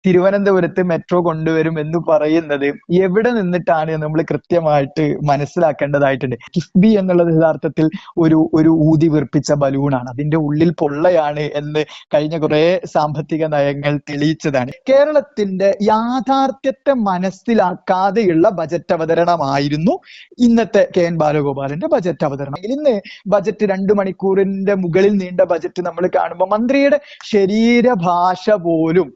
തിരുവനന്തപുരത്ത് മെട്രോ കൊണ്ടുവരും എന്ന് പറയുന്നത് എവിടെ നിന്നിട്ടാണ് നമ്മൾ കൃത്യമായിട്ട് മനസ്സിലാക്കേണ്ടതായിട്ടുണ്ട്. കിഫ്ബി എന്നുള്ളത് യഥാർത്ഥത്തിൽ ഒരു ഊതി വീർപ്പിച്ച ബലൂണാണ്. അതിന്റെ ഉള്ളിൽ പൊള്ളയാണ് എന്ന് കഴിഞ്ഞ കുറെ സാമ്പത്തിക നയങ്ങൾ തെളിയിച്ചതാണ്. കേരളത്തിന്റെ യാഥാർത്ഥ്യത്തെ മനസ്സിലാക്കാതെയുള്ള ബജറ്റ് അവതരണമായിരുന്നു ഇന്നത്തെ കെ.എൻ. ബാലഗോപാലിന്റെ ബജറ്റ് അവതരണം. ഇന്ന് ബജറ്റ് 2 മണിക്കൂറിന്റെ മുകളിൽ നീണ്ട ബജറ്റ് നമ്മൾ കാണുമ്പോൾ മന്ത്രിയുടെ ശരീരഭാഷ പോലും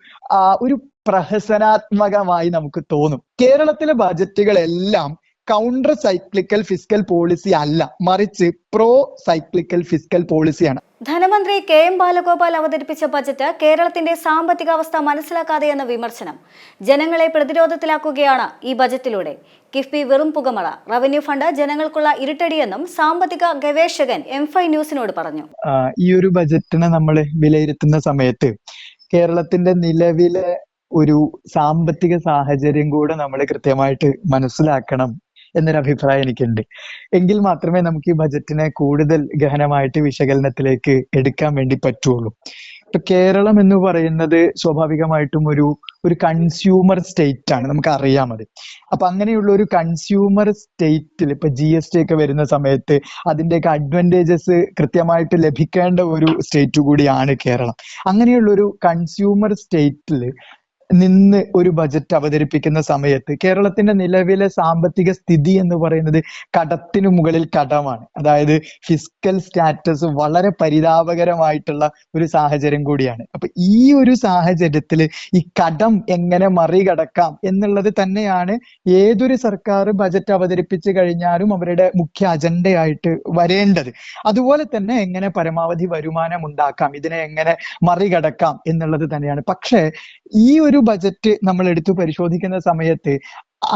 ഒരു പ്രഹസനാത്മകമായി നമുക്ക് തോന്നും. കേരളത്തിലെ ബജറ്റുകളെല്ലാം കൗണ്ടർ സൈക്ലിക്കൽ ഫിസ്ക്കൽ പോളിസി അല്ല, മറിച്ച് പ്രോ സൈക്ലിക്കൽ ഫിസ്ക്കൽ പോളിസിയാണ്. ധനമന്ത്രി കെ.എൻ. ബാലഗോപാൽ അവതരിപ്പിച്ച ബജറ്റ് കേരളത്തിന്റെ സാമ്പത്തിക അവസ്ഥ മനസ്സിലാക്കാതെയെന്ന വിമർശനം. ജനങ്ങളെ പ്രതിരോധത്തിലാക്കുകയാണ് ഈ ബജറ്റിലൂടെ. കിഫ്ബി വെറും പുകമറ, റവന്യൂ ഫണ്ട് ജനങ്ങൾക്കുള്ള ഇരുട്ടടിയെന്നും സാമ്പത്തിക ഗവേഷകൻ M5 ന്യൂസിനോട് പറഞ്ഞു. ഈ ഒരു ബജറ്റിനെ നമ്മൾ വിലയിരുത്തുന്ന സമയത്ത് കേരളത്തിന്റെ നിലവിലെ ഒരു സാമ്പത്തിക സാഹചര്യം കൂടെ നമ്മൾ കൃത്യമായിട്ട് മനസ്സിലാക്കണം എന്നൊരു അഭിപ്രായം എനിക്കുണ്ട്. എങ്കിൽ മാത്രമേ നമുക്ക് ഈ ബജറ്റിനെ കൂടുതൽ ഗഹനമായിട്ട് വിശകലനത്തിലേക്ക് എടുക്കാൻ വേണ്ടി പറ്റുള്ളൂ. ഇപ്പൊ കേരളം എന്ന് പറയുന്നത് സ്വാഭാവികമായിട്ടും ഒരു കൺസ്യൂമർ സ്റ്റേറ്റ് ആണ്, നമുക്ക് അറിയാം അത്. അപ്പൊ അങ്ങനെയുള്ള ഒരു കൺസ്യൂമർ സ്റ്റേറ്റിൽ ഇപ്പൊ GST ഒക്കെ വരുന്ന സമയത്ത് അതിന്റെയൊക്കെ അഡ്വാൻറ്റേജസ് കൃത്യമായിട്ട് ലഭിക്കേണ്ട ഒരു സ്റ്റേറ്റ് കൂടിയാണ് കേരളം. അങ്ങനെയുള്ള ഒരു കൺസ്യൂമർ സ്റ്റേറ്റിൽ നിന്ന് ഒരു ബജറ്റ് അവതരിപ്പിക്കുന്ന സമയത്ത് കേരളത്തിന്റെ നിലവിലെ സാമ്പത്തിക സ്ഥിതി എന്ന് പറയുന്നത് കടത്തിനു മുകളിൽ കടമാണ്. അതായത് ഫിസ്ക്കൽ സ്റ്റാറ്റസ് വളരെ പരിതാപകരമായിട്ടുള്ള ഒരു സാഹചര്യം കൂടിയാണ്. അപ്പൊ ഈ ഒരു സാഹചര്യത്തിൽ ഈ കടം എങ്ങനെ മറികടക്കാം എന്നുള്ളത് തന്നെയാണ് ഏതൊരു സർക്കാർ ബജറ്റ് അവതരിപ്പിച്ചു കഴിഞ്ഞാലും അവരുടെ മുഖ്യ അജണ്ടയായിട്ട് വരേണ്ടത്. അതുപോലെ തന്നെ എങ്ങനെ പരമാവധി വരുമാനം ഉണ്ടാക്കാം, ഇതിനെ എങ്ങനെ മറികടക്കാം എന്നുള്ളത് തന്നെയാണ്. പക്ഷേ ഈ ഒരു ബജറ്റ് നമ്മൾ എടുത്തു പരിശോധിക്കുന്ന സമയത്ത്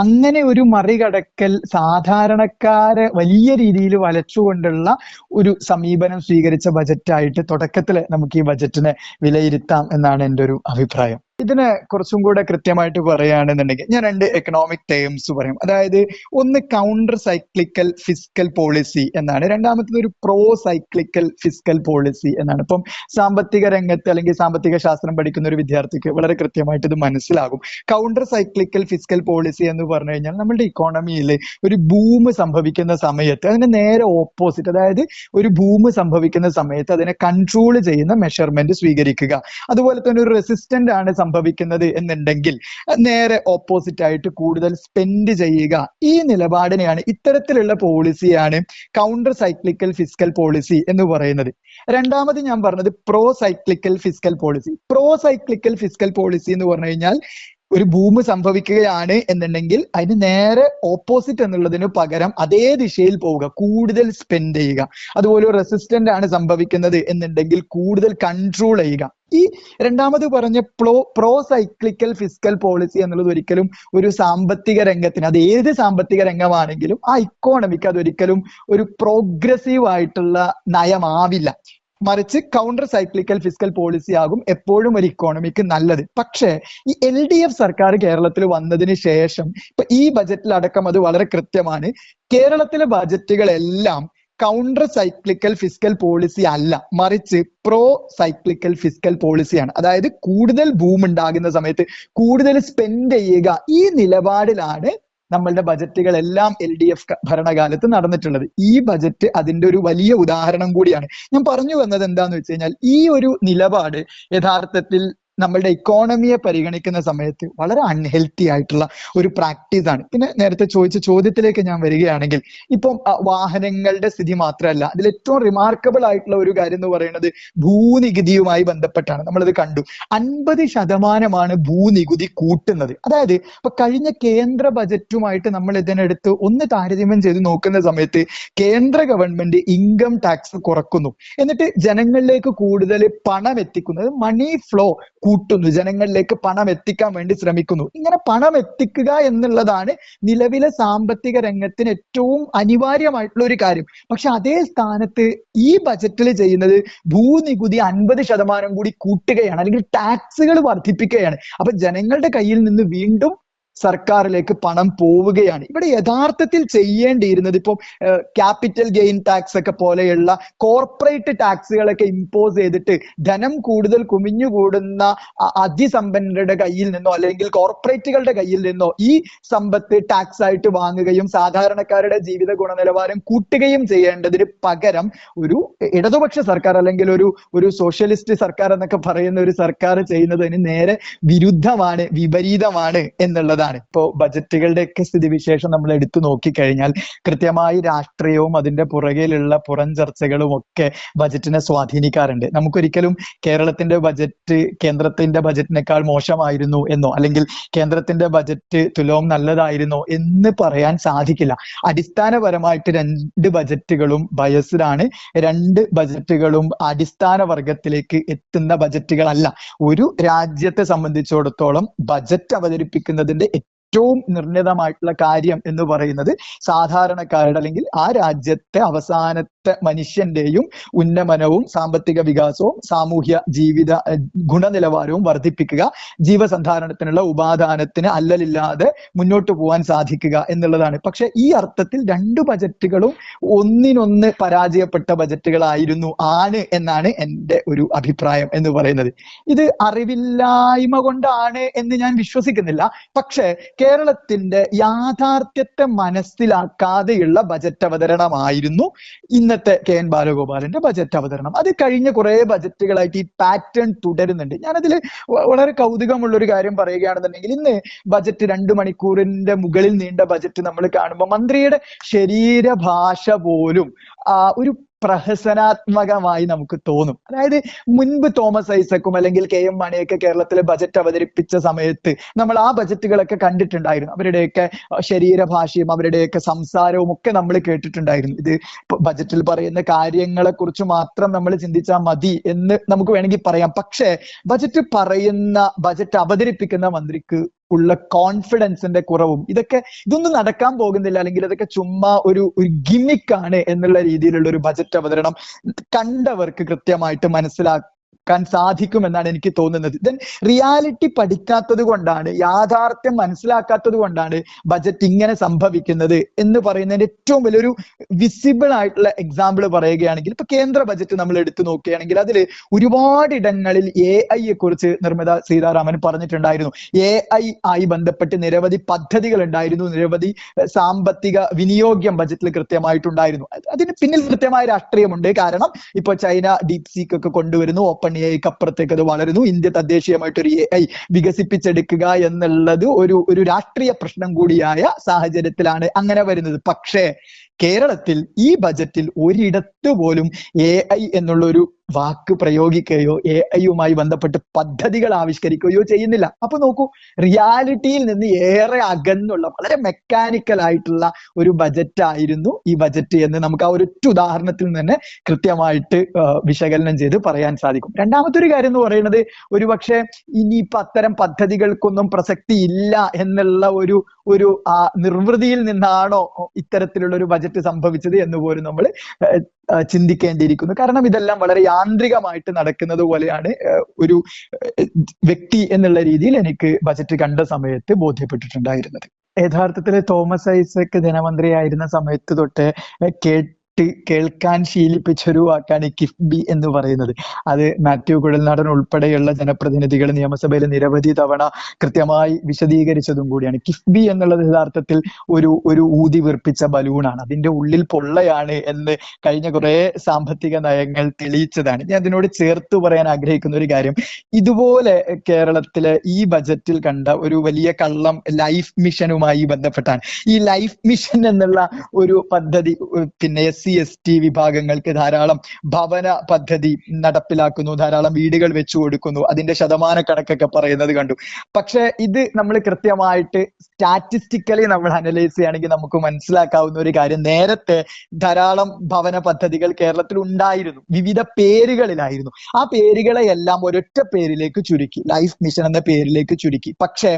അങ്ങനെ ഒരു മറികടക്കൽ സാധാരണക്കാരെ വലിയ രീതിയിൽ വലച്ചുകൊണ്ടുള്ള ഒരു സമീപനം സ്വീകരിച്ച ബജറ്റായിട്ട് തുടക്കത്തിൽ നമുക്ക് ഈ ബജറ്റിനെ വിലയിരുത്താം എന്നാണ് എൻ്റെ ഒരു അഭിപ്രായം. ഇതിനെ കുറച്ചും കൂടെ കൃത്യമായിട്ട് പറയുകയാണെന്നുണ്ടെങ്കിൽ ഞാൻ 2 എക്കണോമിക് ടേംസ് പറയും. അതായത് ഒന്ന് കൗണ്ടർ സൈക്ലിക്കൽ ഫിസ്ക്കൽ പോളിസി എന്നാണ്, രണ്ടാമത്തത് ഒരു പ്രോ സൈക്ലിക്കൽ ഫിസ്ക്കൽ പോളിസി എന്നാണ്. ഇപ്പം സാമ്പത്തിക രംഗത്ത് അല്ലെങ്കിൽ സാമ്പത്തിക ശാസ്ത്രം പഠിക്കുന്ന ഒരു വിദ്യാർത്ഥിക്ക് വളരെ കൃത്യമായിട്ട് ഇത് മനസ്സിലാകും. കൗണ്ടർ സൈക്ലിക്കൽ ഫിസ്ക്കൽ പോളിസി എന്ന് പറഞ്ഞു കഴിഞ്ഞാൽ നമ്മുടെ ഇക്കോണമിയിൽ ഒരു ബൂം സംഭവിക്കുന്ന സമയത്ത് അതിന് നേരെ ഓപ്പോസിറ്റ്, അതായത് ഒരു ബൂം സംഭവിക്കുന്ന സമയത്ത് അതിനെ കൺട്രോൾ ചെയ്യുന്ന മെഷർമെന്റ് സ്വീകരിക്കുക. അതുപോലെ തന്നെ ഒരു റെസിസ്റ്റന്റ് ആണ് സംഭവിക്കുന്നത് എന്നുണ്ടെങ്കിൽ നേരെ ഓപ്പോസിറ്റ് ആയിട്ട് കൂടുതൽ സ്പെൻഡ് ചെയ്യുക. ഈ നിലപാടിനെയാണ്, ഇത്തരത്തിലുള്ള പോളിസിയാണ് കൗണ്ടർ സൈക്ലിക്കൽ ഫിസ്ക്കൽ പോളിസി എന്ന് പറയുന്നത്. രണ്ടാമത് ഞാൻ പറഞ്ഞത് pro cyclical fiscal policy. Pro cyclical fiscal policy എന്ന് പറഞ്ഞു കഴിഞ്ഞാൽ ഒരു ബൂം സംഭവിക്കുകയാണ് എന്നുണ്ടെങ്കിൽ അതിന് നേരെ ഓപ്പോസിറ്റ് എന്നുള്ളതിന് പകരം അതേ ദിശയിൽ പോവുക, കൂടുതൽ സ്പെൻഡ് ചെയ്യുക. അതുപോലെ റെസിസ്റ്റന്റ് ആണ് സംഭവിക്കുന്നത് എന്നുണ്ടെങ്കിൽ കൂടുതൽ കൺട്രോൾ ചെയ്യുക. ഈ രണ്ടാമത് പറഞ്ഞ പ്രോ സൈക്ലിക്കൽ ഫിസ്ക്കൽ പോളിസി എന്നുള്ളത് ഒരിക്കലും ഒരു സാമ്പത്തിക രംഗത്തിന്, അത് ഏത് സാമ്പത്തിക രംഗമാണെങ്കിലും ആ ഇക്കോണമിക്ക് അതൊരിക്കലും ഒരു പ്രോഗ്രസീവ് ആയിട്ടുള്ള നയമാവില്ല. മറിച്ച് കൗണ്ടർ സൈക്ലിക്കൽ ഫിസ്ക്കൽ പോളിസി ആകും എപ്പോഴും ഒരു ഇക്കോണമിക്ക് നല്ലത്. പക്ഷേ ഈ LDF സർക്കാർ കേരളത്തിൽ വന്നതിന് ശേഷം ഇപ്പൊ ഈ ബജറ്റിലടക്കം അത് വളരെ കൃത്യമാണ്. കേരളത്തിലെ ബജറ്റുകളെല്ലാം കൗണ്ടർ സൈക്ലിക്കൽ ഫിസ്ക്കൽ പോളിസി അല്ല, മറിച്ച് പ്രോ സൈക്ലിക്കൽ ഫിസ്ക്കൽ പോളിസിയാണ്. അതായത് കൂടുതൽ ബൂം ഉണ്ടാകുന്ന സമയത്ത് കൂടുതൽ സ്പെൻഡ് ചെയ്യുക. ഈ നിലപാടിലാണ് നമ്മളുടെ ബജറ്റുകളെല്ലാം LDF ഭരണകാലത്ത് നടന്നിട്ടുള്ളത്. ഈ ബജറ്റ് അതിന്റെ ഒരു വലിയ ഉദാഹരണം കൂടിയാണ്. ഞാൻ പറഞ്ഞു വന്നത് എന്താന്ന് വെച്ച് കഴിഞ്ഞാൽ ഈ ഒരു നിലപാട് യഥാർത്ഥത്തിൽ നമ്മളുടെ ഇക്കോണമിയെ പരിഗണിക്കുന്ന സമയത്ത് വളരെ അൺഹെൽത്തി ആയിട്ടുള്ള ഒരു പ്രാക്ടീസ് ആണ്. പിന്നെ നേരത്തെ ചോദിച്ച ചോദ്യത്തിലേക്ക് ഞാൻ വരികയാണെങ്കിൽ ഇപ്പം വാഹനങ്ങളുടെ സ്ഥിതി മാത്രമല്ല, അതിൽ ഏറ്റവും റിമാർക്കബിൾ ആയിട്ടുള്ള ഒരു കാര്യം എന്ന് പറയുന്നത് ഭൂനികുതിയുമായി ബന്ധപ്പെട്ടാണ്. നമ്മളത് കണ്ടു, 50% ഭൂനികുതി കൂട്ടുന്നത്. അതായത് ഇപ്പൊ കഴിഞ്ഞ കേന്ദ്ര ബജറ്റുമായിട്ട് നമ്മൾ ഇതിനെടുത്ത് ഒന്ന് താരതമ്യം ചെയ്ത് നോക്കുന്ന സമയത്ത് കേന്ദ്ര ഗവൺമെന്റ് ഇൻകം ടാക്സ് കുറക്കുന്നു, എന്നിട്ട് ജനങ്ങളിലേക്ക് കൂടുതൽ പണം എത്തിക്കുന്നത്, മണി ഫ്ലോ കൂട്ടുന്നു, ജനങ്ങളിലേക്ക് പണം എത്തിക്കാൻ വേണ്ടി ശ്രമിക്കുന്നു. ഇങ്ങനെ പണം എത്തിക്കുക എന്നുള്ളതാണ് നിലവിലെ സാമ്പത്തിക രംഗത്തിന് ഏറ്റവും അനിവാര്യമായിട്ടുള്ള ഒരു കാര്യം. പക്ഷെ അതേ സ്ഥാനത്ത് ഈ ബജറ്റിൽ ചെയ്യുന്നത് ഭൂനികുതി 50% കൂടി കൂട്ടുകയാണ്, അല്ലെങ്കിൽ ടാക്സുകൾ വർദ്ധിപ്പിക്കുകയാണ്. അപ്പൊ ജനങ്ങളുടെ കയ്യിൽ നിന്ന് വീണ്ടും സർക്കാരിലേക്ക് പണം പോവുകയാണ്. ഇവിടെ യഥാർത്ഥത്തിൽ ചെയ്യേണ്ടിയിരുന്നത് ഇപ്പം ക്യാപിറ്റൽ ഗെയിൻ ടാക്സ് ഒക്കെ പോലെയുള്ള കോർപ്പറേറ്റ് ടാക്സുകളൊക്കെ ഇമ്പോസ് ചെയ്തിട്ട് ധനം കൂടുതൽ കുമിഞ്ഞുകൂടുന്ന അതിസമ്പന്നരുടെ കയ്യിൽ നിന്നോ അല്ലെങ്കിൽ കോർപ്പറേറ്റുകളുടെ കയ്യിൽ നിന്നോ ഈ സമ്പത്ത് ടാക്സ് ആയിട്ട് വാങ്ങുകയും സാധാരണക്കാരുടെ ജീവിത ഗുണനിലവാരം കൂട്ടുകയും ചെയ്യേണ്ടതിന് പകരം ഒരു ഇടതുപക്ഷ സർക്കാർ അല്ലെങ്കിൽ ഒരു സോഷ്യലിസ്റ്റ് സർക്കാർ എന്നൊക്കെ പറയുന്ന ഒരു സർക്കാർ ചെയ്യുന്നതിന് നേരെ വിരുദ്ധമാണ്, വിപരീതമാണ് എന്നുള്ളതാണ്. ഇപ്പോ ബജറ്റുകളുടെയൊക്കെ സ്ഥിതിവിശേഷം നമ്മൾ എടുത്തു നോക്കിക്കഴിഞ്ഞാൽ കൃത്യമായി രാഷ്ട്രീയവും അതിന്റെ പുറകിലുള്ള പുറം ചർച്ചകളും ഒക്കെ ബജറ്റിനെ സ്വാധീനിക്കാറുണ്ട്. നമുക്കൊരിക്കലും കേരളത്തിന്റെ ബജറ്റ് കേന്ദ്രത്തിന്റെ ബജറ്റിനേക്കാൾ മോശമായിരുന്നു എന്നോ അല്ലെങ്കിൽ കേന്ദ്രത്തിന്റെ ബജറ്റ് തുലോം നല്ലതായിരുന്നോ എന്ന് പറയാൻ സാധിക്കില്ല. അടിസ്ഥാനപരമായിട്ട് രണ്ട് ബജറ്റുകളും ബയസ്ഡാണ്. രണ്ട് ബജറ്റുകളും അടിസ്ഥാന വർഗത്തിലേക്ക് എത്തുന്ന ബജറ്റുകളല്ല. ഒരു രാജ്യത്തെ സംബന്ധിച്ചിടത്തോളം ബജറ്റ് അവതരിപ്പിക്കുന്നതിന്റെ ഏറ്റവും നിർണിതമായിട്ടുള്ള കാര്യം എന്ന് പറയുന്നത് സാധാരണക്കാരുടെ അല്ലെങ്കിൽ ആ രാജ്യത്തെ അവസാനത്തെ മനുഷ്യന്റെയും ഉന്നമനവും സാമ്പത്തിക വികാസവും സാമൂഹ്യ ജീവിത ഗുണനിലവാരവും വർദ്ധിപ്പിക്കുക, ജീവസന്ധാരണത്തിനുള്ള ഉപാദാനത്തിന് അല്ലലില്ലാതെ മുന്നോട്ട് പോകാൻ സാധിക്കുക എന്നുള്ളതാണ്. പക്ഷെ ഈ അർത്ഥത്തിൽ രണ്ട് ബജറ്റുകളും ഒന്നിനൊന്ന് പരാജയപ്പെട്ട ബജറ്റുകളായിരുന്നു എന്നാണ് എൻ്റെ ഒരു അഭിപ്രായം എന്ന് പറയുന്നത്. ഇത് അറിവില്ലായ്മ കൊണ്ടാണ് എന്ന് ഞാൻ വിശ്വസിക്കുന്നില്ല. പക്ഷേ കേരളത്തിന്റെ യാഥാർത്ഥ്യത്തെ മനസ്സിലാക്കാതെയുള്ള ബജറ്റ് അവതരണമായിരുന്നു ഇന്നത്തെ KN ബാലഗോപാലിന്റെ ബജറ്റ് അവതരണം. അത് കഴിഞ്ഞ കുറെ ബജറ്റുകളായിട്ട് ഈ പാറ്റേൺ തുടരുന്നുണ്ട്. ഞാനതിൽ വളരെ കൗതുകമുള്ള ഒരു കാര്യം പറയുകയാണെന്നുണ്ടെങ്കിൽ ഇന്ന് ബജറ്റ് 2 മണിക്കൂറിന്റെ മുകളിൽ നീണ്ട ബജറ്റ് നമ്മൾ കാണുമ്പോൾ മന്ത്രിയുടെ ശരീരഭാഷ പോലും ഒരു പ്രഹസനാത്മകമായി നമുക്ക് തോന്നും. അതായത് മുൻപ് തോമസ് ഐസക്കും അല്ലെങ്കിൽ KM മാണിയൊക്കെ കേരളത്തിലെ ബജറ്റ് അവതരിപ്പിച്ച സമയത്ത് നമ്മൾ ആ ബജറ്റുകളൊക്കെ കണ്ടിട്ടുണ്ടായിരുന്നു. അവരുടെയൊക്കെ ശരീരഭാഷയും അവരുടെയൊക്കെ സംസാരവും ഒക്കെ നമ്മൾ കേട്ടിട്ടുണ്ടായിരുന്നു. ഇത് ബജറ്റിൽ പറയുന്ന കാര്യങ്ങളെ കുറിച്ച് മാത്രം നമ്മൾ ചിന്തിച്ചാൽ മതി എന്ന് നമുക്ക് വേണമെങ്കിൽ പറയാം. പക്ഷേ ബജറ്റ് അവതരിപ്പിക്കുന്ന മന്ത്രിക്ക് ഉള്ള കോൺഫിഡൻസിന്റെ കുറവും ഇതൊന്നും നടക്കാൻ പോകുന്നില്ല അല്ലെങ്കിൽ ഇതൊക്കെ ചുമ്മാ ഒരു ഗിമ്മിക്കാണ് എന്നുള്ള രീതിയിലുള്ള ഒരു ബജറ്റ് അവതരണം കണ്ടവർക്ക് കൃത്യമായിട്ട് മനസ്സിലാക്കാൻ സാധിക്കുമെന്നാണ് എനിക്ക് തോന്നുന്നത്. ദെൻ റിയാലിറ്റി പഠിക്കാത്തത് കൊണ്ടാണ്, യാഥാർത്ഥ്യം മനസ്സിലാക്കാത്തത് കൊണ്ടാണ് ബജറ്റ് ഇങ്ങനെ സംഭവിക്കുന്നത് എന്ന് പറയുന്നതിന്റെ ഏറ്റവും വലിയൊരു വിസിബിൾ ആയിട്ടുള്ള എക്സാമ്പിൾ പറയുകയാണെങ്കിൽ ഇപ്പൊ കേന്ദ്ര ബജറ്റ് നമ്മൾ എടുത്തു നോക്കുകയാണെങ്കിൽ അതിൽ ഒരുപാട് ഇടങ്ങളിൽ AI കുറിച്ച് നിർമ്മല സീതാരാമൻ പറഞ്ഞിട്ടുണ്ടായിരുന്നു. AI ആയി ബന്ധപ്പെട്ട് നിരവധി പദ്ധതികൾ ഉണ്ടായിരുന്നു, നിരവധി സാമ്പത്തിക വിനിയോഗം ബജറ്റിൽ കൃത്യമായിട്ടുണ്ടായിരുന്നു. അതിന് പിന്നിൽ കൃത്യമായ രാഷ്ട്രീയമുണ്ട്. കാരണം ഇപ്പൊ ചൈന DeepSeek ഒക്കെ കൊണ്ടുവരുന്നു, ഓപ്പൺ AI അപ്പുറത്തേക്ക് അത് വളരുന്നു. ഇന്ത്യ തദ്ദേശീയമായിട്ടൊരു AI വികസിപ്പിച്ചെടുക്കുക എന്നുള്ളത് ഒരു രാഷ്ട്രീയ പ്രശ്നം കൂടിയായ സാഹചര്യത്തിലാണ് അങ്ങനെ വരുന്നത്. പക്ഷേ കേരളത്തിൽ ഈ ബജറ്റിൽ ഒരിടത്ത് പോലും AI എന്നുള്ളൊരു വാക്ക് പ്രയോഗിക്കുകയോ AI ബന്ധപ്പെട്ട് പദ്ധതികൾ ആവിഷ്കരിക്കുകയോ ചെയ്യുന്നില്ല. അപ്പൊ നോക്കൂ, റിയാലിറ്റിയിൽ നിന്ന് ഏറെ അകന്നുള്ള വളരെ മെക്കാനിക്കൽ ആയിട്ടുള്ള ഒരു ബജറ്റ് ആയിരുന്നു ഈ ബജറ്റ് എന്ന് നമുക്ക് ആ ഒരൊറ്റ ഉദാഹരണത്തിൽ നിന്ന് കൃത്യമായിട്ട് വിശകലനം ചെയ്ത് പറയാൻ സാധിക്കും. രണ്ടാമത്തെ ഒരു കാര്യം എന്ന് പറയുന്നത് ഒരുപക്ഷെ ഇനിയിപ്പൊ അത്തരം പദ്ധതികൾക്കൊന്നും പ്രസക്തി ഇല്ല എന്നുള്ള ഒരു നിർവൃതിയിൽ നിന്നാണോ ഇത്തരത്തിലുള്ള ഒരു ബജറ്റ് സംഭവിച്ചത് എന്ന് പോലും നമ്മൾ ചിന്തിക്കേണ്ടിയിരിക്കുന്നു. കാരണം ഇതെല്ലാം വളരെ യാന്ത്രികമായിട്ട് നടക്കുന്നത് പോലെയാണ് ഒരു വ്യക്തി എന്നുള്ള രീതിയിൽ എനിക്ക് ബജറ്റ് കണ്ട സമയത്ത് ബോധ്യപ്പെട്ടിട്ടുണ്ടായിരുന്നത്. യഥാർത്ഥത്തിൽ തോമസ് ഐസക് ധനമന്ത്രിയായിരുന്ന സമയത്ത് തൊട്ട് കേൾക്കാൻ ശീലിപ്പിച്ചൊരു വാക്കാണ് കിഫ്ബി എന്ന് പറയുന്നത്. അത് മാത്യു കുഴൽനാടൻ ഉൾപ്പെടെയുള്ള ജനപ്രതിനിധികൾ നിയമസഭയിൽ നിരവധി തവണ കൃത്യമായി വിശദീകരിച്ചതും കൂടിയാണ്. കിഫ്ബി എന്നുള്ളത് യഥാർത്ഥത്തിൽ ഒരു ഊതി വീർപ്പിച്ച ബലൂണാണ്, അതിന്റെ ഉള്ളിൽ പൊള്ളയാണ് എന്ന് കഴിഞ്ഞ കുറെ സാമ്പത്തിക നയങ്ങൾ തെളിയിച്ചതാണ്. ഞാൻ അതിനോട് ചേർത്ത് പറയാൻ ആഗ്രഹിക്കുന്ന ഒരു കാര്യം, ഇതുപോലെ കേരളത്തിലെ ഈ ബജറ്റിൽ കണ്ട ഒരു വലിയ കള്ളം ലൈഫ് മിഷനുമായി ബന്ധപ്പെട്ടാണ്. ഈ ലൈഫ് മിഷൻ എന്നുള്ള ഒരു പദ്ധതി പിന്നെ SC/ST വിഭാഗങ്ങൾക്ക് ധാരാളം ഭവന പദ്ധതി നടപ്പിലാക്കുന്നു, ധാരാളം വീടുകൾ വെച്ചു കൊടുക്കുന്നു, അതിന്റെ ശതമാന കണക്കൊക്കെ പറയുന്നത് കണ്ടു. പക്ഷെ ഇത് നമ്മൾ കൃത്യമായിട്ട് സ്റ്റാറ്റിസ്റ്റിക്കലി നമ്മൾ അനലൈസ് ചെയ്യുകയാണെങ്കിൽ നമുക്ക് മനസ്സിലാക്കാവുന്ന ഒരു കാര്യം, നേരത്തെ ധാരാളം ഭവന പദ്ധതികൾ കേരളത്തിൽ ഉണ്ടായിരുന്നു, വിവിധ പേരുകളിലായിരുന്നു. ആ പേരുകളെ എല്ലാം ഒരൊറ്റ പേരിലേക്ക് ചുരുക്കി, ലൈഫ് മിഷൻ എന്ന പേരിലേക്ക് ചുരുക്കി. പക്ഷെ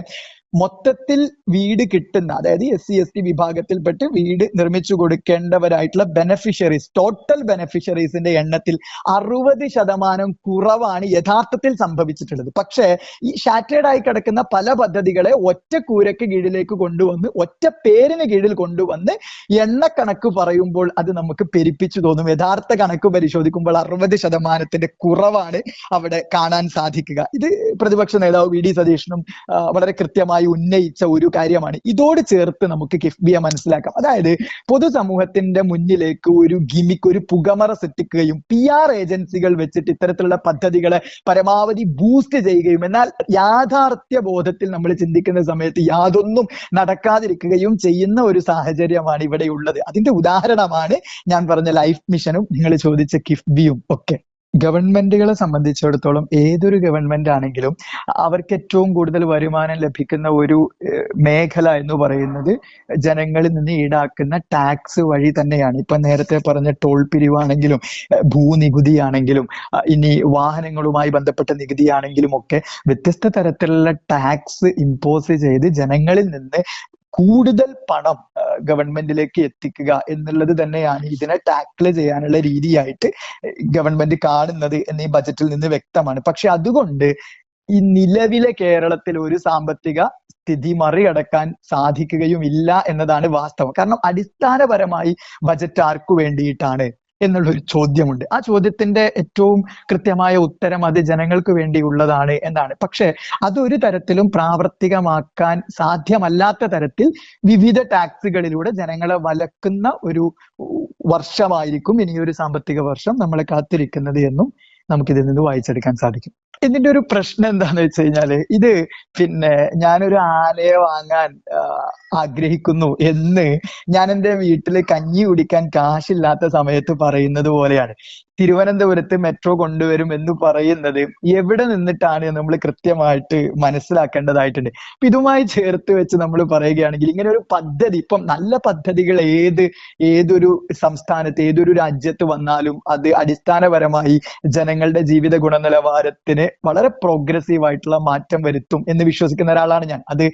മൊത്തത്തിൽ വീട് കിട്ടുന്ന, അതായത് SC ST വിഭാഗത്തിൽപ്പെട്ട് വീട് നിർമ്മിച്ചു കൊടുക്കേണ്ടവരായിട്ടുള്ള ടോട്ടൽ ബെനഫിഷ്യറീസിന്റെ എണ്ണത്തിൽ 60% കുറവാണ് യഥാർത്ഥത്തിൽ സംഭവിച്ചിട്ടുള്ളത്. പക്ഷേ ഈ ഷാറ്റേഡ് ആയി കിടക്കുന്ന പല പദ്ധതികളെ ഒറ്റ കൂരയ്ക്ക് കീഴിലേക്ക് കൊണ്ടുവന്ന്, ഒറ്റ പേരിന് കീഴിൽ കൊണ്ടുവന്ന് എണ്ണക്കണക്ക് പറയുമ്പോൾ അത് നമുക്ക് പെരുപ്പിച്ചു തോന്നും. യഥാർത്ഥ കണക്ക് പരിശോധിക്കുമ്പോൾ 60% കുറവാണ് അവിടെ കാണാൻ സാധിക്കുക. ഇത് പ്രതിപക്ഷ നേതാവ് VD സതീശനും വളരെ കൃത്യമായി ഉന്നയിച്ച ഒരു കാര്യമാണ്. ഇതോട് ചേർത്ത് നമുക്ക് കിഫ്ബിയെ മനസ്സിലാക്കാം. അതായത് പൊതുസമൂഹത്തിന്റെ മുന്നിലേക്ക് ഒരു പുകമറ സൃഷ്ടിക്കുകയും PR ഏജൻസികൾ വെച്ചിട്ട് ഇത്തരത്തിലുള്ള പദ്ധതികളെ പരമാവധി ബൂസ്റ്റ് ചെയ്യുകയും, എന്നാൽ യാഥാർത്ഥ്യ ബോധത്തിൽ നമ്മൾ ചിന്തിക്കുന്ന സമയത്ത് യാതൊന്നും നടക്കാതിരിക്കുകയും ചെയ്യുന്ന ഒരു സാഹചര്യമാണ് ഇവിടെ ഉള്ളത്. അതിന്റെ ഉദാഹരണമാണ് ഞാൻ പറഞ്ഞ ലൈഫ് മിഷനും നിങ്ങൾ ചോദിച്ച കിഫ്ബിയും ഒക്കെ. ഗവൺമെന്റുകളെ സംബന്ധിച്ചിടത്തോളം ഏതൊരു ഗവൺമെന്റ് ആണെങ്കിലും അവർക്ക് ഏറ്റവും കൂടുതൽ വരുമാനം ലഭിക്കുന്ന ഒരു മേഖല എന്ന് പറയുന്നത് ജനങ്ങളിൽ നിന്ന് ഈടാക്കുന്ന ടാക്സ് വഴി തന്നെയാണ്. ഇപ്പൊ നേരത്തെ പറഞ്ഞ ടോൾ പിരിവാണെങ്കിലും ഭൂനികുതിയാണെങ്കിലും ഇനി വാഹനങ്ങളുമായി ബന്ധപ്പെട്ട നികുതിയാണെങ്കിലും ഒക്കെ വ്യത്യസ്ത തരത്തിലുള്ള ടാക്സ് ഇമ്പോസ് ചെയ്ത് ജനങ്ങളിൽ നിന്ന് കൂടുതൽ പണം ഗവൺമെന്റിലേക്ക് എത്തിക്കുക എന്നുള്ളത് തന്നെയാണ് ഇതിനെ ടാക്കിൾ ചെയ്യാനുള്ള രീതിയായിട്ട് ഗവൺമെന്റ് കാണുന്നത് എന്ന് ഈ ബജറ്റിൽ നിന്ന് വ്യക്തമാണ്. പക്ഷെ അതുകൊണ്ട് ഈ നിലവിലെ കേരളത്തിൽ ഒരു സാമ്പത്തിക സ്ഥിതി മറികടക്കാൻ സാധിക്കുകയുമില്ല എന്നതാണ് വാസ്തവം. കാരണം അടിസ്ഥാനപരമായി ബജറ്റ് ആർക്കു വേണ്ടിയിട്ടാണ് എന്നുള്ളൊരു ചോദ്യമുണ്ട്. ആ ചോദ്യത്തിന്റെ ഏറ്റവും കൃത്യമായ ഉത്തരം അത് ജനങ്ങൾക്ക് വേണ്ടിയുള്ളതാണ് എന്നാണ്. പക്ഷെ അതൊരു തരത്തിലും പ്രാവർത്തികമാക്കാൻ സാധ്യമല്ലാത്ത തരത്തിൽ വിവിധ ടാക്സുകളിലൂടെ ജനങ്ങളെ വലക്കുന്ന ഒരു വർഷമായിരിക്കും ഇനിയൊരു സാമ്പത്തിക വർഷം നമ്മളെ കാത്തിരിക്കുന്നത് എന്നും നമുക്കിതിൽ നിന്ന് വായിച്ചെടുക്കാൻ സാധിക്കും. ഇതിന്റെ ഒരു പ്രശ്നം എന്താന്ന് വെച്ച് കഴിഞ്ഞാല്, ഇത് ഞാനൊരു ആനയെ വാങ്ങാൻ ആഗ്രഹിക്കുന്നു എന്ന് ഞാൻ എൻ്റെ വീട്ടില് കഞ്ഞി കുടിക്കാൻ കാശില്ലാത്ത സമയത്ത് പറയുന്നത് പോലെയാണ്. തിരുവനന്തപുരത്ത് മെട്രോ കൊണ്ടുവരും എന്ന് പറയുന്നത് എവിടെ നിന്നിട്ടാണ് നമ്മൾ കൃത്യമായിട്ട് മനസ്സിലാക്കേണ്ടതായിട്ടുണ്ട്. അപ്പൊ ഇതുമായി ചേർത്ത് വെച്ച് നമ്മൾ പറയുകയാണെങ്കിൽ ഇങ്ങനെ ഒരു പദ്ധതി, ഇപ്പം നല്ല പദ്ധതികൾ ഏതൊരു സംസ്ഥാനത്ത് ഏതൊരു രാജ്യത്ത് വന്നാലും അത് അടിസ്ഥാനപരമായി ജനങ്ങളുടെ ജീവിത ഗുണനിലവാരത്തിന് വളരെ പ്രോഗ്രസീവ് ആയിട്ടുള്ള മാറ്റം വരുത്തും എന്ന് വിശ്വസിക്കുന്ന ഒരാളാണ് ഞാൻ. അത്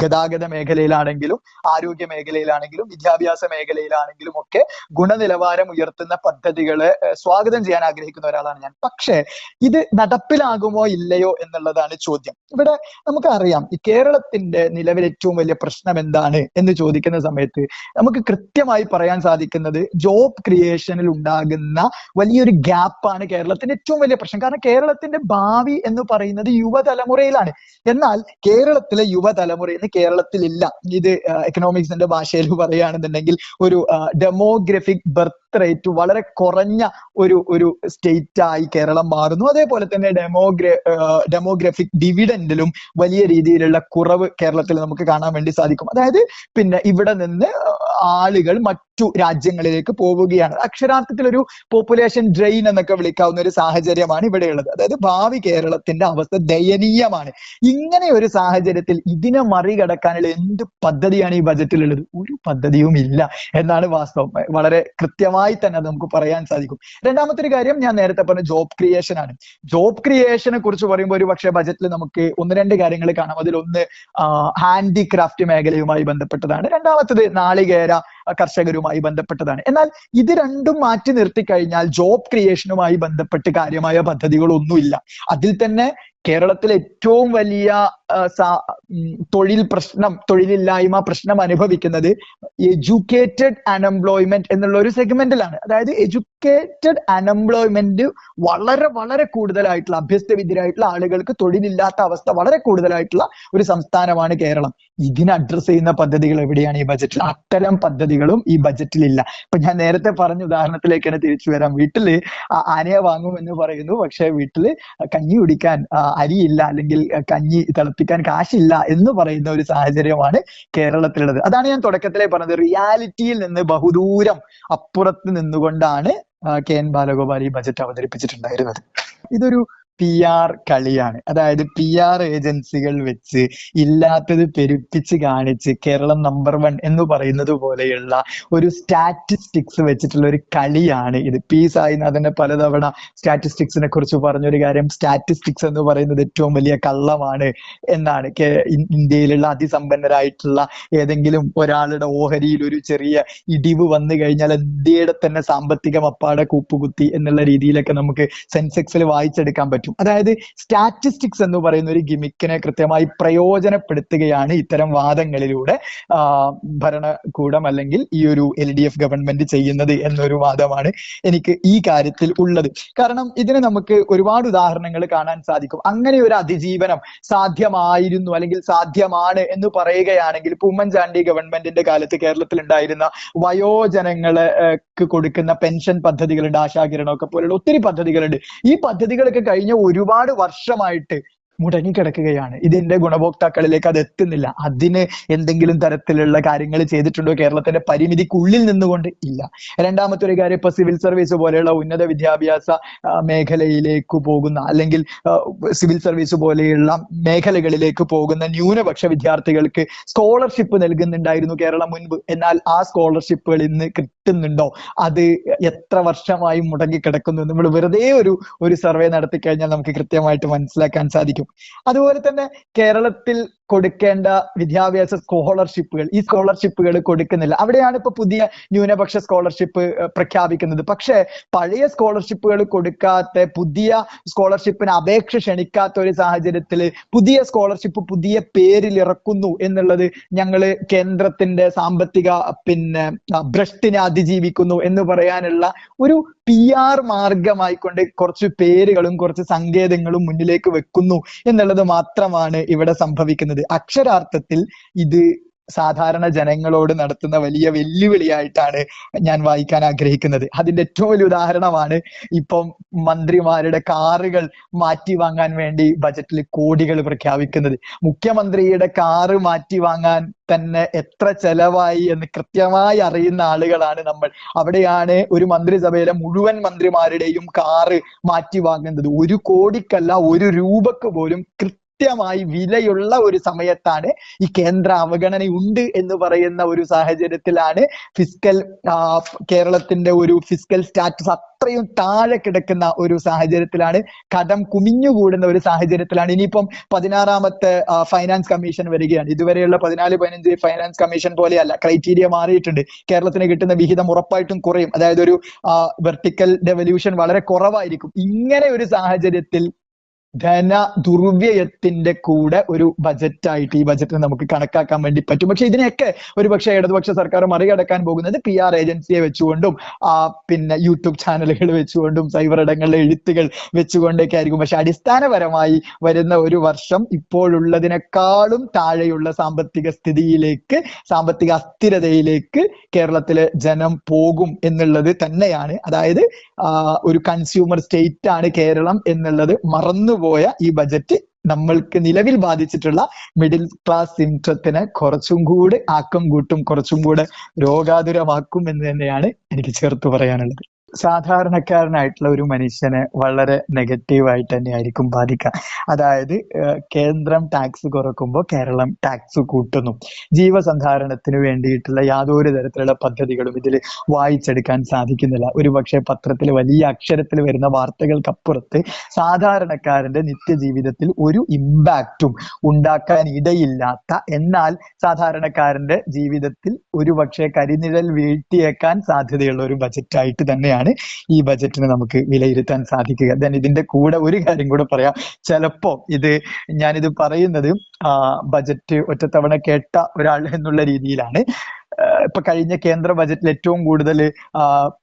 ഗതാഗത മേഖലയിലാണെങ്കിലും ആരോഗ്യ മേഖലയിലാണെങ്കിലും വിദ്യാഭ്യാസ മേഖലയിലാണെങ്കിലും ഒക്കെ ഗുണനിലവാരം ഉയർത്തുന്ന പദ്ധതികളെ സ്വാഗതം ചെയ്യാൻ ആഗ്രഹിക്കുന്ന ഒരാളാണ് ഞാൻ. പക്ഷേ ഇത് നടപ്പിലാകുമോ ഇല്ലയോ എന്നുള്ളതാണ് ചോദ്യം. ഇവിടെ നമുക്കറിയാം ഈ കേരളത്തിന്റെ നിലവിൽ ഏറ്റവും വലിയ പ്രശ്നം എന്താണ് എന്ന് ചോദിക്കുന്ന സമയത്ത് നമുക്ക് കൃത്യമായി പറയാൻ സാധിക്കുന്നത് ജോബ് ക്രിയേഷനിൽ ഉണ്ടാകുന്ന വലിയൊരു ഗ്യാപ്പാണ് കേരളത്തിന്റെ ഏറ്റവും വലിയ പ്രശ്നം. കാരണം കേരളത്തിന്റെ ഭാവി എന്ന് പറയുന്നത് യുവതലമുറയിലാണ്. എന്നാൽ കേരളത്തിലെ യുവതലമുറ ഇന്ന് കേരളത്തിലില്ല. ഇത് എക്കണോമിക്സിന്റെ ഭാഷയിൽ പറയുകയാണെന്നുണ്ടെങ്കിൽ ഒരു ഡെമോഗ്രഫിക് ബർത്ത് റേറ്റ് വളരെ കുറഞ്ഞ ഒരു സ്റ്റേറ്റ് ആയി കേരളം മാറുന്നു. അതേപോലെ തന്നെ ഡെമോഗ്രഫിക് ഡിവിഡൻഡിലും വലിയ രീതിയിലുള്ള കുറവ് കേരളത്തിൽ നമുക്ക് കാണാൻ വേണ്ടി സാധിക്കും. അതായത് ഇവിടെ നിന്ന് ആളുകൾ മറ്റു രാജ്യങ്ങളിലേക്ക് പോവുകയാണ്. അക്ഷരാർത്ഥത്തിൽ ഒരു പോപ്പുലേഷൻ ഡ്രെയിൻ എന്നൊക്കെ വിളിക്കാവുന്ന ഒരു സാഹചര്യമാണ് ഇവിടെയുള്ളത്. അതായത് ഭാവി കേരളത്തിന്റെ അവസ്ഥ ദയനീയമാണ്. ഇങ്ങനെ ഒരു സാഹചര്യത്തിൽ ഇതിനെ മറികടക്കാനുള്ള എന്ത് പദ്ധതിയാണ് ഈ ബജറ്റിലുള്ളത്? ഒരു പദ്ധതിയും ഇല്ല എന്നാണ് വാസ്തവം. വളരെ കൃത്യമായി തന്നെ നമുക്ക് പറയാൻ സാധിക്കും. രണ്ടാമത്തെ ഒരു കാര്യം ഞാൻ നേരത്തെ പറഞ്ഞ ജോബ് ക്രിയേഷൻ ആണ്. ജോബ് ക്രിയേഷനെ കുറിച്ച് പറയുമ്പോൾ ഒരു പക്ഷേ ബജറ്റിൽ നമുക്ക് ഒന്ന് രണ്ട് കാര്യങ്ങൾ കാണാം. അതിലൊന്ന് ഹാൻഡിക്രാഫ്റ്റ് മേഖലയുമായി ബന്ധപ്പെട്ടതാണ്. രണ്ടാമത്തത് നാളികേര കർഷകരുമായി ബന്ധപ്പെട്ടതാണ്. എന്നാൽ ഇത് രണ്ടും മാറ്റി നിർത്തിക്കഴിഞ്ഞാൽ ജോബ് ക്രിയേഷനുമായി ബന്ധപ്പെട്ട് കാര്യമായ പദ്ധതികളൊന്നുമില്ല. അതിൽ തന്നെ കേരളത്തിലെ ഏറ്റവും വലിയ തൊഴിലില്ലായ്മ പ്രശ്നം അനുഭവിക്കുന്നത് എഡ്യൂക്കേറ്റഡ് അൺഎംപ്ലോയ്മെന്റ് എന്നുള്ള ഒരു സെഗ്മെന്റിലാണ്. അതായത് എഡ്യൂക്കേറ്റഡ് അൺഎംപ്ലോയ്മെന്റ് വളരെ വളരെ കൂടുതലായിട്ടുള്ള അഭ്യസ്തവിദ്യരായിട്ടുള്ള ആളുകൾക്ക് തൊഴിലില്ലാത്ത അവസ്ഥ വളരെ കൂടുതലായിട്ടുള്ള ഒരു സംസ്ഥാനമാണ് കേരളം. ഇതിനെ അഡ്രസ് ചെയ്യുന്ന പദ്ധതികൾ എവിടെയാണ് ഈ ബജറ്റിൽ? അത്തരം പദ്ധതികളും ഈ ബജറ്റിലില്ല. ഇപ്പൊ ഞാൻ നേരത്തെ പറഞ്ഞ ഉദാഹരണത്തിലേക്കാണ് തിരിച്ചു വരാം. വീട്ടില് ആനയെ വാങ്ങുമെന്ന് പറയുന്നു, പക്ഷെ വീട്ടില് കഞ്ഞി കുടിക്കാൻ അരിയില്ല, അല്ലെങ്കിൽ കഞ്ഞി തിളപ്പിക്കാൻ കാശില്ല എന്ന് പറയുന്ന ഒരു സാഹചര്യമാണ് കേരളത്തിലുള്ളത്. അതാണ് ഞാൻ തുടക്കത്തിലേ പറഞ്ഞത്. റിയാലിറ്റിയിൽ നിന്ന് ബഹുദൂരം അപ്പുറത്ത് നിന്നുകൊണ്ടാണ് KN ബാലഗോപാൽ ഈ ബജറ്റ് അവതരിപ്പിച്ചിട്ടുണ്ടായിരുന്നത്. ഇതൊരു PR കളിയാണ്. അതായത് PR ഏജൻസികൾ വെച്ച് ഇല്ലാത്തത് പെരുപ്പിച്ച് കാണിച്ച് കേരളം നമ്പർ 1 എന്ന് പറയുന്നത് പോലെയുള്ള ഒരു സ്റ്റാറ്റിസ്റ്റിക്സ് വെച്ചിട്ടുള്ള ഒരു കളിയാണ് ഇത്. P സായിനാഥന്റെ പലതവണ സ്റ്റാറ്റിസ്റ്റിക്സിനെ കുറിച്ച് പറഞ്ഞൊരു കാര്യം, സ്റ്റാറ്റിസ്റ്റിക്സ് എന്ന് പറയുന്നത് ഏറ്റവും വലിയ കള്ളമാണ് എന്നാണ്. ഇന്ത്യയിലുള്ള അതിസമ്പന്നരായിട്ടുള്ള ഏതെങ്കിലും ഒരാളുടെ ഓഹരിയിൽ ഒരു ചെറിയ ഇടിവ് വന്നു കഴിഞ്ഞാൽ ഇന്ത്യയുടെ തന്നെ സാമ്പത്തികം അപ്പാടെ കൂപ്പുകുത്തി എന്നുള്ള രീതിയിലൊക്കെ നമുക്ക് സെൻസെക്സിൽ വായിച്ചെടുക്കാൻ പറ്റും. അതായത് സ്റ്റാറ്റിസ്റ്റിക്സ് എന്ന് പറയുന്ന ഒരു ഗിമിക്കിനെ കൃത്യമായി പ്രയോജനപ്പെടുത്തുകയാണ് ഇത്തരം വാദങ്ങളിലൂടെ ഭരണകൂടം അല്ലെങ്കിൽ ഈ ഒരു LDF ഗവൺമെന്റ് ചെയ്യുന്നത് എന്നൊരു വാദമാണ് എനിക്ക് ഈ കാര്യത്തിൽ ഉള്ളത്. കാരണം ഇതിന് നമുക്ക് ഒരുപാട് ഉദാഹരണങ്ങൾ കാണാൻ സാധിക്കും. അങ്ങനെ ഒരു അതിജീവനം സാധ്യമായിരുന്നു അല്ലെങ്കിൽ സാധ്യമാണ് എന്ന് പറയുകയാണെങ്കിൽ ഉമ്മൻചാണ്ടി ഗവൺമെന്റിന്റെ കാലത്ത് കേരളത്തിൽ ഉണ്ടായിരുന്ന വയോജനങ്ങൾക്ക് കൊടുക്കുന്ന പെൻഷൻ പദ്ധതികളുണ്ട്, ആശാകിരണമൊക്കെ പോലുള്ള ഒത്തിരി പദ്ധതികളുണ്ട്. ഈ പദ്ധതികളൊക്കെ കഴിഞ്ഞ ഒരുപാട് വർഷമായിട്ട് മുടങ്ങിക്കിടക്കുകയാണ്. ഇതിന്റെ ഗുണഭോക്താക്കളിലേക്ക് അത് എത്തുന്നില്ല. അതിന് എന്തെങ്കിലും തരത്തിലുള്ള കാര്യങ്ങൾ ചെയ്തിട്ടുണ്ടോ കേരളത്തിന്റെ പരിമിതിക്കുള്ളിൽ നിന്നുകൊണ്ട്? ഇല്ല. രണ്ടാമത്തെ ഒരു കാര്യം, ഇപ്പൊ സിവിൽ സർവീസ് പോലെയുള്ള ഉന്നത വിദ്യാഭ്യാസ മേഖലയിലേക്ക് പോകുന്ന അല്ലെങ്കിൽ സിവിൽ സർവീസ് പോലെയുള്ള മേഖലകളിലേക്ക് പോകുന്ന ന്യൂനപക്ഷ വിദ്യാർത്ഥികൾക്ക് സ്കോളർഷിപ്പ് നൽകുന്നുണ്ടായിരുന്നു കേരളം മുൻപ്. എന്നാൽ ആ സ്കോളർഷിപ്പുകൾ ഇന്ന് കിട്ടുന്നുണ്ടോ? അത് എത്ര വർഷമായി മുടങ്ങിക്കിടക്കുന്നു? നമ്മൾ വെറുതെ ഒരു സർവേ നടത്തി കഴിഞ്ഞാൽ നമുക്ക് കൃത്യമായിട്ട് മനസ്സിലാക്കാൻ സാധിക്കും. അതുപോലെ തന്നെ കേരളത്തിൽ കൊടുക്കേണ്ട വിദ്യാഭ്യാസ സ്കോളർഷിപ്പുകൾ, ഈ സ്കോളർഷിപ്പുകൾ കൊടുക്കുന്നില്ല. അവിടെയാണ് ഇപ്പൊ പുതിയ ന്യൂനപക്ഷ സ്കോളർഷിപ്പ് പ്രഖ്യാപിക്കുന്നത്. പക്ഷെ പഴയ സ്കോളർഷിപ്പുകൾ കൊടുക്കാത്ത, പുതിയ സ്കോളർഷിപ്പിന് അപേക്ഷ ക്ഷണിക്കാത്ത ഒരു സാഹചര്യത്തിൽ പുതിയ സ്കോളർഷിപ്പ് പുതിയ പേരിൽ ഇറക്കുന്നു എന്നുള്ളത് ഞങ്ങള് കേന്ദ്രത്തിന്റെ സാമ്പത്തിക ഭ്രഷ്ടിനെ അതിജീവിക്കുന്നു എന്ന് പറയാനുള്ള ഒരു PR മാർഗമായിക്കൊണ്ട് കുറച്ച് പേരുകളും കുറച്ച് സങ്കേതങ്ങളും മുന്നിലേക്ക് വെക്കുന്നു എന്നുള്ളത് മാത്രമാണ് ഇവിടെ സംഭവിക്കുന്നത്. അക്ഷരാർത്ഥത്തിൽ ഇത് സാധാരണ ജനങ്ങളോട് നടത്തുന്ന വലിയ വെല്ലുവിളിയായിട്ടാണ് ഞാൻ വായിക്കാൻ ആഗ്രഹിക്കുന്നത്. അതിന്റെ ഏറ്റവും വലിയ ഉദാഹരണമാണ് ഇപ്പം മന്ത്രിമാരുടെ കാറുകൾ മാറ്റി വാങ്ങാൻ വേണ്ടി ബജറ്റിൽ കോടികൾ പ്രഖ്യാപിക്കുന്നത്. മുഖ്യമന്ത്രിയുടെ കാറ് മാറ്റി വാങ്ങാൻ തന്നെ എത്ര ചെലവായി എന്ന് കൃത്യമായി അറിയുന്ന ആളുകളാണ് നമ്മൾ. അവിടെയാണ് ഒരു മന്ത്രിസഭയിലെ മുഴുവൻ മന്ത്രിമാരുടെയും കാറ് മാറ്റി വാങ്ങുന്നത്. 1 കോടിക്കല്ല, 1 രൂപക്ക് പോലും കൃത്യമായി വിലയുള്ള ഒരു സമയത്താണ് ഈ കേന്ദ്ര അവഗണനയുണ്ട് എന്ന് പറയുന്ന ഒരു സാഹചര്യത്തിലാണ് കേരളത്തിന്റെ ഒരു ഫിസ്ക്കൽ സ്റ്റാറ്റസ് അത്രയും താഴെ കിടക്കുന്ന ഒരു സാഹചര്യത്തിലാണ്, കടം കുമിഞ്ഞുകൂടുന്ന ഒരു സാഹചര്യത്തിലാണ്. ഇനിയിപ്പം 16ാമത്തെ ഫൈനാൻസ് കമ്മീഷൻ വരികയാണ്. ഇതുവരെയുള്ള 14-15 ഫൈനാൻസ് കമ്മീഷൻ പോലെയല്ല, ക്രൈറ്റീരിയ മാറിയിട്ടുണ്ട്. കേരളത്തിന് കിട്ടുന്ന വിഹിതം ഉറപ്പായിട്ടും കുറയും. അതായത് ഒരു വെർട്ടിക്കൽ ഡെവല്യൂഷൻ വളരെ കുറവായിരിക്കും. ഇങ്ങനെ ഒരു സാഹചര്യത്തിൽ ധന ദുർവ്യയത്തിന്റെ കൂടെ ഒരു ബജറ്റായിട്ട് ഈ ബജറ്റിനെ നമുക്ക് കണക്കാക്കാൻ വേണ്ടി പറ്റും. പക്ഷെ ഇതിനെയൊക്കെ ഒരുപക്ഷെ ഇടതുപക്ഷ സർക്കാർ മറികടക്കാൻ പോകുന്നത് PR ഏജൻസിയെ വെച്ചുകൊണ്ടും യൂട്യൂബ് ചാനലുകൾ വെച്ചുകൊണ്ടും സൈബർ ഇടങ്ങളിലെ എഴുത്തുകൾ വെച്ചുകൊണ്ടൊക്കെ ആയിരിക്കും. പക്ഷെ അടിസ്ഥാനപരമായി വരുന്ന ഒരു വർഷം ഇപ്പോഴുള്ളതിനേക്കാളും താഴെയുള്ള സാമ്പത്തിക സ്ഥിതിയിലേക്ക്, സാമ്പത്തിക അസ്ഥിരതയിലേക്ക് കേരളത്തിലെ ജനം പോകും എന്നുള്ളത് തന്നെയാണ്. അതായത് ഒരു കൺസ്യൂമർ സ്റ്റേറ്റ് ആണ് കേരളം എന്നുള്ളത് മറന്നുപോയ ഈ ബജറ്റ് നമ്മൾക്ക് നിലവിൽ ബാധിച്ചിട്ടുള്ള മിഡിൽ ക്ലാസ് സിംറ്റത്തിനെ കുറച്ചും കൂടി ആക്കം കൂട്ടും, കുറച്ചും കൂടെ രോഗാതുരമാക്കും എന്ന് തന്നെയാണ് എനിക്ക് ചേർത്ത് പറയാനുള്ളത്. സാധാരണക്കാരനായിട്ടുള്ള ഒരു മനുഷ്യനെ വളരെ നെഗറ്റീവായിട്ട് തന്നെയായിരിക്കും ബാധിക്കുക. അതായത് കേന്ദ്രം ടാക്സ് കുറക്കുമ്പോൾ കേരളം ടാക്സ് കൂട്ടുന്നു. ജീവസന്ധാരണത്തിന് വേണ്ടിയിട്ടുള്ള യാതൊരു തരത്തിലുള്ള പദ്ധതികളും ഇതിൽ വായിച്ചെടുക്കാൻ സാധിക്കുന്നില്ല. ഒരുപക്ഷെ പത്രത്തിൽ വലിയ അക്ഷരത്തിൽ വരുന്ന വാർത്തകൾക്കപ്പുറത്ത് സാധാരണക്കാരന്റെ നിത്യജീവിതത്തിൽ ഒരു ഇമ്പാക്റ്റും ഉണ്ടാക്കാൻ ഇടയില്ലാത്ത, എന്നാൽ സാധാരണക്കാരന്റെ ജീവിതത്തിൽ ഒരുപക്ഷെ കരിനിഴൽ വീഴ്ത്തിയേക്കാൻ സാധ്യതയുള്ള ഒരു ബജറ്റായിട്ട് തന്നെയാണ് ഈ ബജറ്റിനെ നമുക്ക് വിലയിരുത്താൻ സാധിക്കുക. ദെൻ ഇതിന്റെ കൂടെ ഒരു കാര്യം കൂടെ പറയാം. ചിലപ്പോ ഞാനിത് പറയുന്നത് ബജറ്റ് ഒറ്റത്തവണ കേട്ട ഒരാൾ എന്നുള്ള രീതിയിലാണ്. ഇപ്പൊ കഴിഞ്ഞ കേന്ദ്ര ബജറ്റിൽ ഏറ്റവും കൂടുതൽ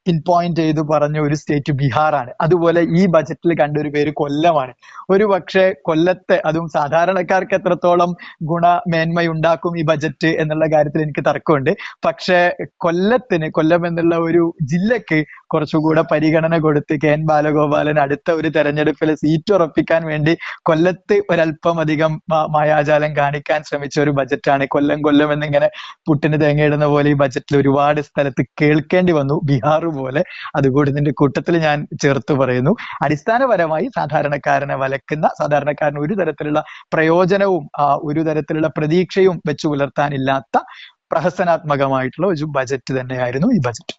പിൻ പോയിന്റ് ചെയ്ത് പറഞ്ഞ ഒരു സ്റ്റേറ്റ് ബീഹാറാണ്. അതുപോലെ ഈ ബജറ്റിൽ കണ്ടൊരു പേര് കൊല്ലമാണ്. ഒരു പക്ഷേ കൊല്ലത്തെ, അതും സാധാരണക്കാർക്ക് എത്രത്തോളം ഗുണമേന്മയുണ്ടാക്കും ഈ ബജറ്റ് എന്നുള്ള കാര്യത്തിൽ എനിക്ക് തർക്കമുണ്ട്. പക്ഷെ കൊല്ലം എന്നുള്ള ഒരു ജില്ലക്ക് കുറച്ചുകൂടെ പരിഗണന കൊടുത്ത് KN ബാലഗോപാലൻ അടുത്ത ഒരു തെരഞ്ഞെടുപ്പിൽ സീറ്റ് ഉറപ്പിക്കാൻ വേണ്ടി കൊല്ലത്ത് ഒരല്പം അധികം മായാജാലം കാണിക്കാൻ ശ്രമിച്ച ഒരു ബജറ്റാണ്. കൊല്ലം എന്നിങ്ങനെ പുട്ടിന് തേങ്ങയിടുന്ന പറഞ്ഞ പോലെ ഈ ബജറ്റിൽ ഒരുപാട് സ്ഥലത്ത് കേൾക്കേണ്ടി വന്നു, ബീഹാർ പോലെ. അതുകൂടി ഇതിന്റെ കൂട്ടത്തിൽ ഞാൻ ചേർത്ത് പറയുന്നു. അടിസ്ഥാനപരമായി സാധാരണക്കാരനെ വലക്കുന്ന, സാധാരണക്കാരന് ഒരു തരത്തിലുള്ള പ്രയോജനവും ഒരു തരത്തിലുള്ള പ്രതീക്ഷയും വെച്ചു പുലർത്താനില്ലാത്ത പ്രഹസനാത്മകമായിട്ടുള്ള ഒരു ബജറ്റ് തന്നെയായിരുന്നു ഈ ബജറ്റ്.